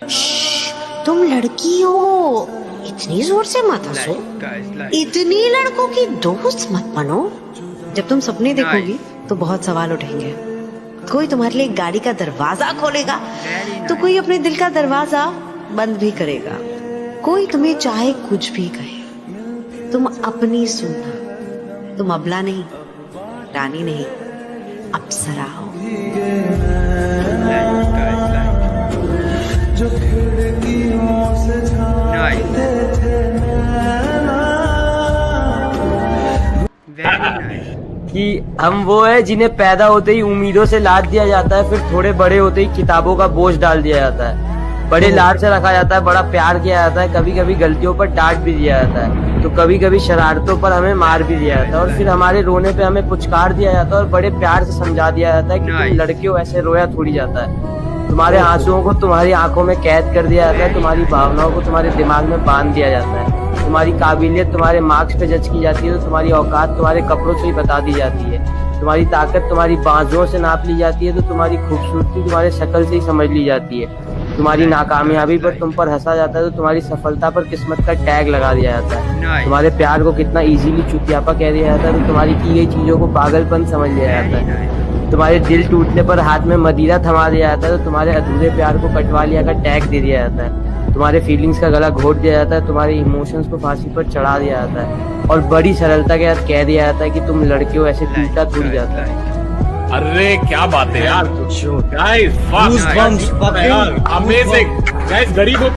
तुम लड़की हो, इतनी जोर से मत हंसो। इतनी लड़कों की दोस्त मत बनो। जब तुम सपने देखोगी तो बहुत सवाल उठेंगे। कोई तुम्हारे लिए गाड़ी का दरवाजा खोलेगा तो कोई अपने दिल का दरवाजा बंद भी करेगा। कोई तुम्हें चाहे कुछ भी कहे, तुम अपनी सुनना। तुम अबला नहीं, रानी नहीं, अप्सरा हो। जो खिड़कियों से झांकते थे कि हम वो है जिन्हें पैदा होते ही उम्मीदों से लाद दिया जाता है, फिर थोड़े बड़े होते ही किताबों का बोझ डाल दिया जाता है। बड़े लाड से रखा जाता है, बड़ा प्यार किया जाता है, कभी कभी गलतियों पर डांट भी दिया जाता है, तो कभी कभी शरारतों पर हमें मार भी दिया जाता है, और फिर हमारे रोने पे हमें पुचकार दिया जाता है और बड़े प्यार से समझा दिया जाता है कि तुम लड़के हो, ऐसे रोया थोड़ी जाता है। तुम्हारे आंसुओं को तुम्हारी आंखों में कैद कर दिया जाता है, तुम्हारी भावनाओं को तुम्हारे दिमाग में बांध दिया जाता है, तुम्हारी काबिलियत तुम्हारे मार्क्स पे जज की जाती है, तो तुम्हारी औकात तुम्हारे कपड़ों से ही बता दी जाती है, तुम्हारी ताकत तुम्हारी बाजुओं से नाप ली जाती है, तो तुम्हारी खूबसूरती तुम्हारे शक्ल से ही समझ ली जाती है, तुम्हारी नाकामयाबी पर तुम पर हंसा जाता है, तो तुम्हारी सफलता पर किस्मत का टैग लगा दिया जाता है, तुम्हारे प्यार को कितना इजीली चुतियापा कह दिया जाता है, तो तुम्हारी की गई चीजों को पागलपन समझ लिया जाता है, तुम्हारे दिल टूटने पर हाथ में मदिरा थमा दिया जाता है, तो तुम्हारे अधूरे प्यार को कटवा लिया का टैग दे दिया जाता है, तुम्हारे फीलिंग्स का गला घोट दिया जाता है, तुम्हारे इमोशंस को फांसी पर चढ़ा दिया जाता है, और बड़ी सरलता के साथ कह दिया जाता है कि तुम लड़के हो, ऐसे टूटा थोड़ी जाता है। अरे क्या बात है यार, गाइस, अमेजिंग गाइस, गरीबों